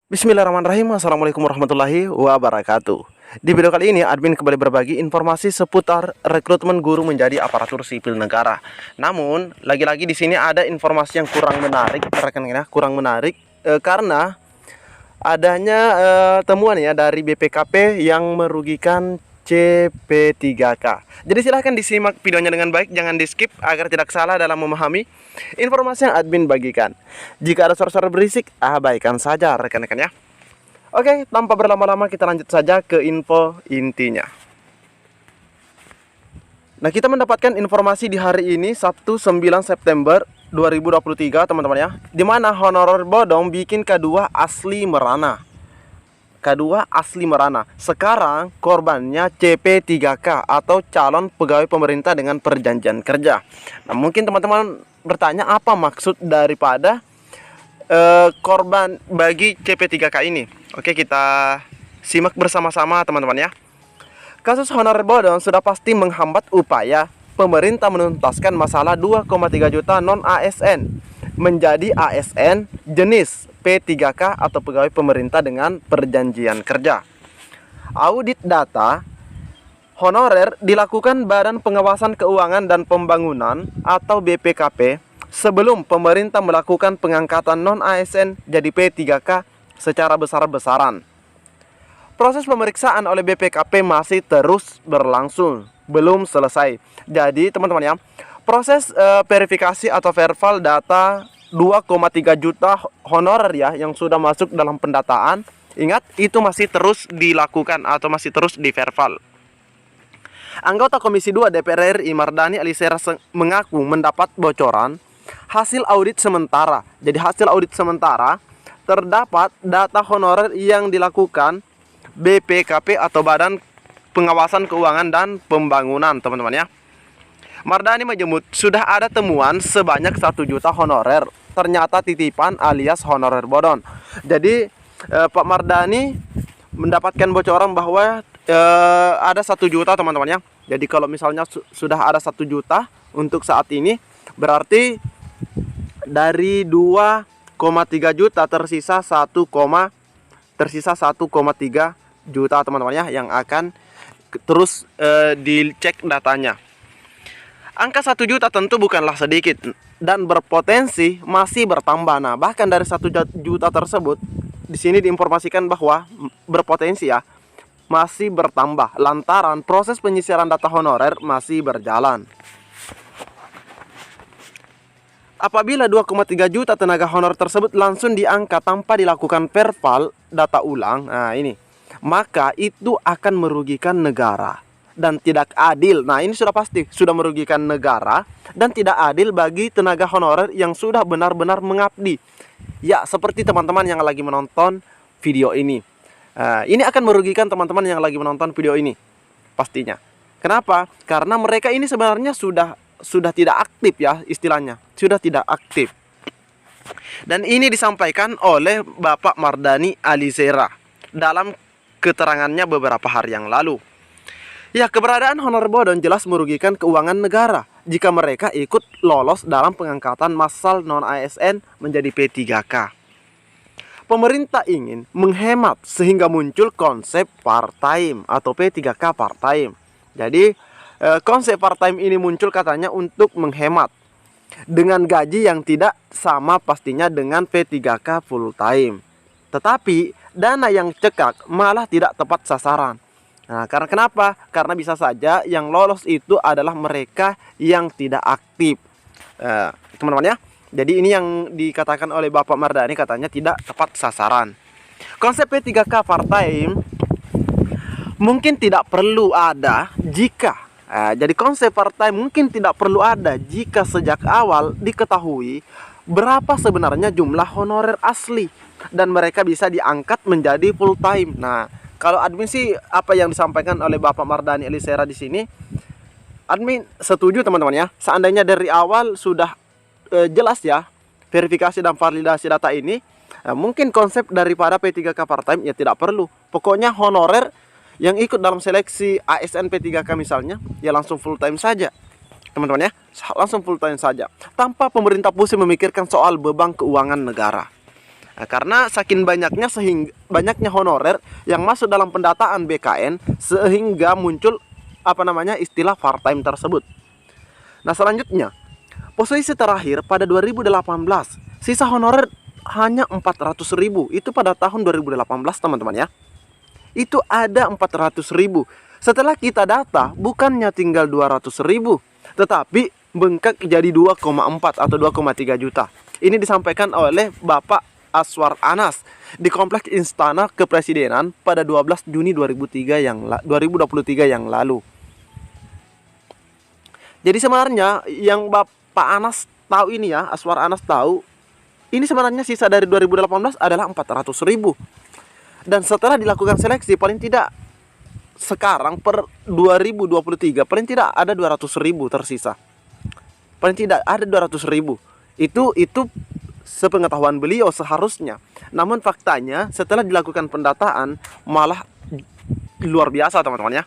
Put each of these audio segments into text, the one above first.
Bismillahirrahmanirrahim. Assalamualaikum warahmatullahi wabarakatuh. Di video kali ini, admin kembali berbagi informasi seputar rekrutmen guru menjadi aparatur sipil negara. Namun, lagi-lagi di sini ada informasi yang kurang menarik, rekan-rekan, kurang menarik karena adanya temuan ya dari BPKP yang merugikan CP3K. Jadi silahkan disimak videonya dengan baik, jangan di skip agar tidak salah dalam memahami informasi yang admin bagikan. Jika ada suara-suara berisik, abaikan saja rekan-rekan ya. Oke, tanpa berlama-lama kita lanjut saja ke info intinya. Nah, kita mendapatkan informasi di hari ini Sabtu 9 September 2023 teman-teman ya, di mana honorer bodong bikin K2 asli merana. K2 asli merana. Sekarang korbannya CP3K atau calon pegawai pemerintah dengan perjanjian kerja. Nah, mungkin teman-teman bertanya apa maksud daripada korban bagi CP3K ini. Oke, kita simak bersama-sama teman-teman ya. Kasus honorer bodong sudah pasti menghambat upaya pemerintah menuntaskan masalah 2,3 juta non-ASN menjadi ASN jenis P3K atau pegawai pemerintah dengan perjanjian kerja. Audit data honorer dilakukan Badan Pengawasan Keuangan dan Pembangunan atau BPKP sebelum pemerintah melakukan pengangkatan non-ASN jadi P3K secara besar-besaran. Proses pemeriksaan oleh BPKP masih terus berlangsung, belum selesai. Jadi teman-teman ya, proses verifikasi atau verval data 2,3 juta honorer ya yang sudah masuk dalam pendataan, ingat itu masih terus dilakukan atau masih terus diverval. Anggota Komisi 2 DPR RI Mardani Alisera mengaku mendapat bocoran hasil audit sementara. Jadi hasil audit sementara terdapat data honorer yang dilakukan BPKP atau Badan Pengawasan Keuangan dan Pembangunan teman-teman ya. Mardani menyebut sudah ada temuan sebanyak 1 juta honorer ternyata titipan alias honorer bodong. Jadi Pak Mardani mendapatkan bocoran bahwa ada 1 juta teman-teman ya. Jadi kalau misalnya sudah ada 1 juta untuk saat ini, berarti dari 2,3 juta tersisa 1,3 juta teman-teman ya yang akan terus dicek datanya. Angka 1 juta tentu bukanlah sedikit dan berpotensi masih bertambah. Nah, bahkan dari 1 juta tersebut di sini diinformasikan bahwa berpotensi ya masih bertambah lantaran proses penyisiran data honorer masih berjalan. Apabila 2,3 juta tenaga honor tersebut langsung diangkat tanpa dilakukan verval data ulang, nah ini, maka itu akan merugikan negara dan tidak adil. Nah, ini sudah pasti sudah merugikan negara dan tidak adil bagi tenaga honorer yang sudah benar-benar mengabdi. Ya, seperti teman-teman yang lagi menonton video ini. Ini akan merugikan teman-teman yang lagi menonton video ini pastinya. Kenapa? Karena mereka ini sebenarnya sudah tidak aktif ya istilahnya. Sudah tidak aktif. Dan ini disampaikan oleh Bapak Mardani Alisera dalam keterangannya beberapa hari yang lalu. Ya, keberadaan honorer bodong jelas merugikan keuangan negara jika mereka ikut lolos dalam pengangkatan massal non-ASN menjadi P3K. Pemerintah ingin menghemat sehingga muncul konsep part-time atau P3K part-time. Jadi, konsep part-time ini muncul katanya untuk menghemat dengan gaji yang tidak sama pastinya dengan P3K full-time. Tetapi, dana yang cekak malah tidak tepat sasaran. Nah, karena kenapa? Karena bisa saja yang lolos itu adalah mereka yang tidak aktif, teman-teman ya. Jadi ini yang dikatakan oleh Bapak Mardani katanya tidak tepat sasaran. Konsep P3K part-time mungkin tidak perlu ada jika jadi konsep part-time mungkin tidak perlu ada jika sejak awal diketahui berapa sebenarnya jumlah honorer asli dan mereka bisa diangkat menjadi full-time. Nah, kalau admin sih apa yang disampaikan oleh Bapak Mardani Alisera di sini, admin setuju teman-teman ya. Seandainya dari awal sudah jelas ya verifikasi dan validasi data ini, mungkin konsep daripada P3K part-time ya tidak perlu. Pokoknya honorer yang ikut dalam seleksi ASN P3K misalnya ya langsung full-time saja. Teman-teman ya, langsung full-time saja tanpa pemerintah pusing memikirkan soal beban keuangan negara. Nah, karena saking banyaknya sehingga banyaknya honorer yang masuk dalam pendataan BKN sehingga muncul istilah part time tersebut. Nah, selanjutnya posisi terakhir pada 2018, sisa honorer hanya 400.000. Itu pada tahun 2018 teman-teman ya. Itu ada 400.000. Setelah kita data bukannya tinggal 200.000, tetapi bengkak jadi 2,4 atau 2,3 juta. Ini disampaikan oleh Bapak Aswar Anas di Kompleks Istana Kepresidenan pada 12 Juni 2023 yang lalu. Jadi sebenarnya yang Bapak Anas tahu ini ya, Aswar Anas tahu, ini sebenarnya sisa dari 2018 adalah 400.000. Dan setelah dilakukan seleksi paling tidak sekarang per 2023 paling tidak ada 200.000 tersisa. Paling tidak ada 200.000. Itu sepengetahuan beliau seharusnya. Namun faktanya setelah dilakukan pendataan malah luar biasa teman-teman ya.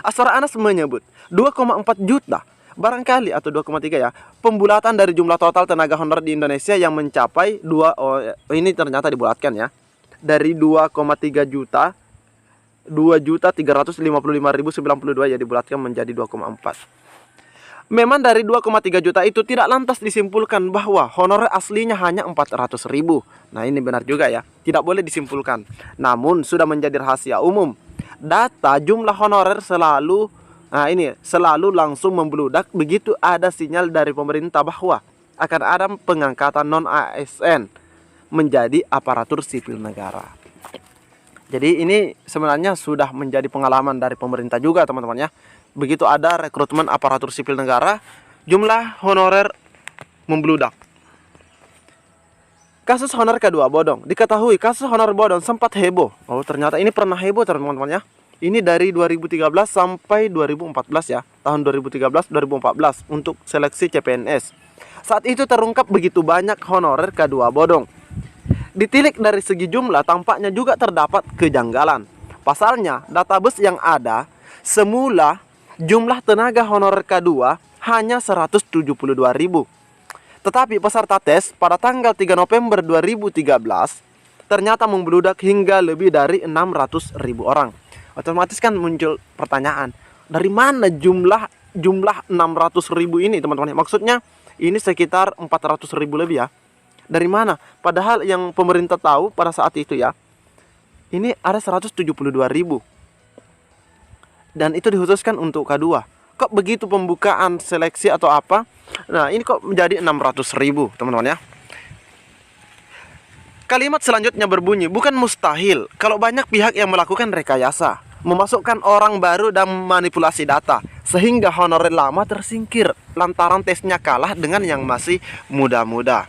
Aswar Anas menyebut 2,4 juta barangkali atau 2,3 ya, pembulatan dari jumlah total tenaga honorer di Indonesia yang mencapai ini ternyata dibulatkan ya. Dari 2,3 juta 2.355.092 ya dibulatkan menjadi 2,4. Memang dari 2,3 juta itu tidak lantas disimpulkan bahwa honorer aslinya hanya 400.000. Nah, ini benar juga ya, tidak boleh disimpulkan. Namun sudah menjadi rahasia umum. Data jumlah honorer selalu langsung membludak begitu ada sinyal dari pemerintah bahwa akan ada pengangkatan non-ASN menjadi aparatur sipil negara. Jadi ini sebenarnya sudah menjadi pengalaman dari pemerintah juga teman-teman ya. Begitu ada rekrutmen aparatur sipil negara, jumlah honorer membludak. Kasus honor K2 bodong. Diketahui kasus honor bodong sempat heboh. Oh, ternyata ini pernah heboh teman-teman ya. Ini dari 2013 sampai 2014 ya. Tahun 2013-2014 untuk seleksi CPNS. Saat itu terungkap begitu banyak honorer K2 bodong. Ditilik dari segi jumlah tampaknya juga terdapat kejanggalan. Pasalnya, database yang ada semula jumlah tenaga honorer K2 hanya 172.000. Tetapi peserta tes pada tanggal 3 November 2013 ternyata membludak hingga lebih dari 600.000 orang. Otomatis kan muncul pertanyaan, dari mana jumlah 600.000 ini teman-teman? Maksudnya ini sekitar 400.000 lebih ya. Dari mana? Padahal yang pemerintah tahu pada saat itu ya, ini ada 172.000. Dan itu dikhususkan untuk K2. Kok begitu pembukaan seleksi atau apa? Nah, ini kok menjadi 600.000 teman-teman ya. Kalimat selanjutnya berbunyi, bukan mustahil kalau banyak pihak yang melakukan rekayasa, memasukkan orang baru dan manipulasi data, sehingga honorer lama tersingkir lantaran tesnya kalah dengan yang masih muda-muda.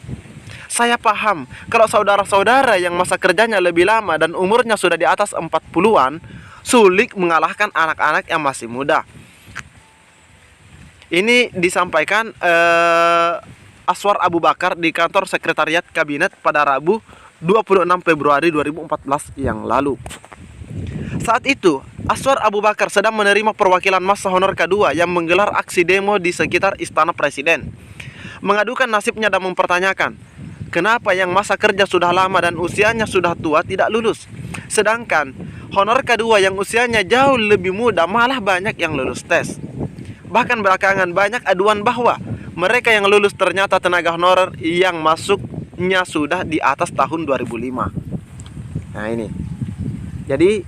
Saya paham kalau saudara-saudara yang masa kerjanya lebih lama dan umurnya sudah di atas 40-an sulit mengalahkan anak-anak yang masih muda. Ini disampaikan Aswar Abu Bakar di kantor Sekretariat Kabinet pada Rabu 26 Februari 2014 yang lalu. Saat itu, Aswar Abu Bakar sedang menerima perwakilan massa honor K2 yang menggelar aksi demo di sekitar Istana Presiden, mengadukan nasibnya dan mempertanyakan kenapa yang masa kerja sudah lama dan usianya sudah tua tidak lulus, sedangkan honor K2 yang usianya jauh lebih muda malah banyak yang lulus tes. Bahkan belakangan banyak aduan bahwa mereka yang lulus ternyata tenaga honorer yang masuknya sudah di atas tahun 2005. Nah ini, jadi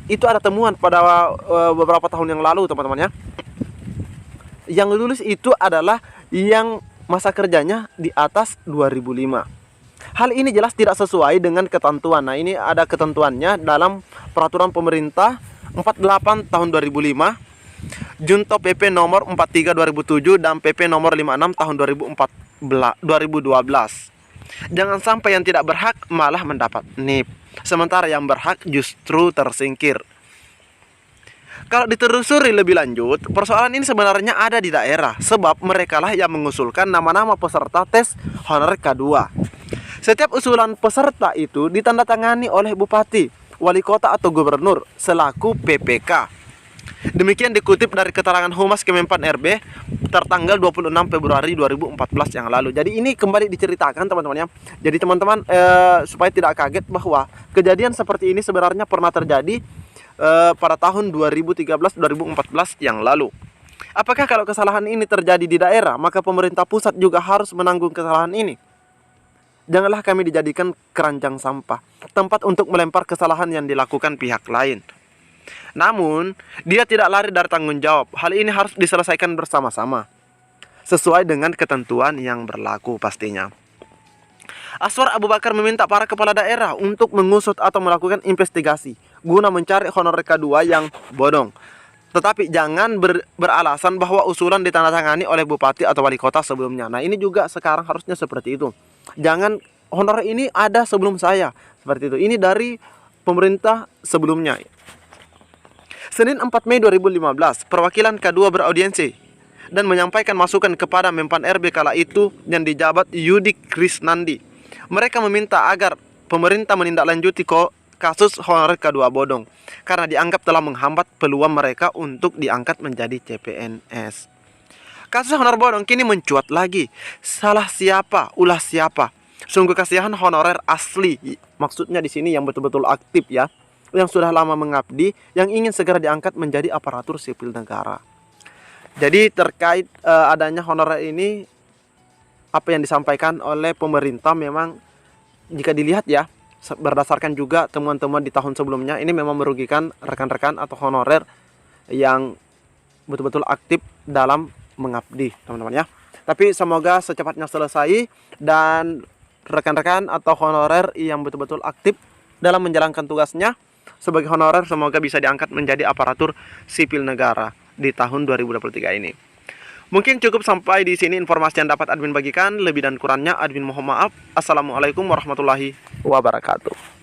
itu ada temuan pada beberapa tahun yang lalu teman-teman ya. Yang lulus itu adalah yang masa kerjanya di atas 2005. Hal ini jelas tidak sesuai dengan ketentuan. Nah ini ada ketentuannya dalam Peraturan Pemerintah 48 tahun 2005, Junto PP nomor 43 2007 dan PP nomor 56 tahun 2012. Jangan sampai yang tidak berhak malah mendapat NIP, sementara yang berhak justru tersingkir. Kalau ditelusuri lebih lanjut, persoalan ini sebenarnya ada di daerah, sebab merekalah yang mengusulkan nama-nama peserta tes honor K2. Setiap usulan peserta itu ditandatangani oleh bupati, wali kota atau gubernur selaku PPK. Demikian dikutip dari keterangan Humas Kemenpan RB tertanggal 26 Februari 2014 yang lalu. Jadi ini kembali diceritakan teman-teman ya. Jadi teman-teman supaya tidak kaget bahwa kejadian seperti ini sebenarnya pernah terjadi pada tahun 2013-2014 yang lalu. Apakah kalau kesalahan ini terjadi di daerah, maka pemerintah pusat juga harus menanggung kesalahan ini? Janganlah kami dijadikan keranjang sampah, tempat untuk melempar kesalahan yang dilakukan pihak lain. Namun, dia tidak lari dari tanggung jawab. Hal ini harus diselesaikan bersama-sama, sesuai dengan ketentuan yang berlaku pastinya. Aswar Abu Bakar meminta para kepala daerah untuk mengusut atau melakukan investigasi guna mencari honorer K2 yang bodong. Tetapi jangan beralasan bahwa usulan ditandatangani oleh bupati atau wali kota sebelumnya. Nah, ini juga sekarang harusnya seperti itu. Jangan honorer ini ada sebelum saya, seperti itu. Ini dari pemerintah sebelumnya. Senin 4 Mei 2015, perwakilan K2 beraudiensi dan menyampaikan masukan kepada Menpan RB kala itu yang dijabat Yudi Krisnandi. Mereka meminta agar pemerintah menindaklanjuti kasus honorer K2 bodong karena dianggap telah menghambat peluang mereka untuk diangkat menjadi CPNS. Kasus honorer bodong kini mencuat lagi. Salah siapa? Ulah siapa? Sungguh kasihan honorer asli. Maksudnya di sini yang betul-betul aktif ya, yang sudah lama mengabdi, yang ingin segera diangkat menjadi aparatur sipil negara. Jadi terkait adanya honorer ini, apa yang disampaikan oleh pemerintah memang jika dilihat ya, berdasarkan juga temuan-temuan di tahun sebelumnya, ini memang merugikan rekan-rekan atau honorer yang betul-betul aktif dalam mengabdi, teman-teman ya. Tapi semoga secepatnya selesai dan rekan-rekan atau honorer yang betul-betul aktif dalam menjalankan tugasnya sebagai honorer semoga bisa diangkat menjadi aparatur sipil negara di tahun 2023 ini. Mungkin cukup sampai di sini informasi yang dapat admin bagikan. Lebih dan kurangnya admin mohon maaf. Assalamualaikum warahmatullahi wabarakatuh.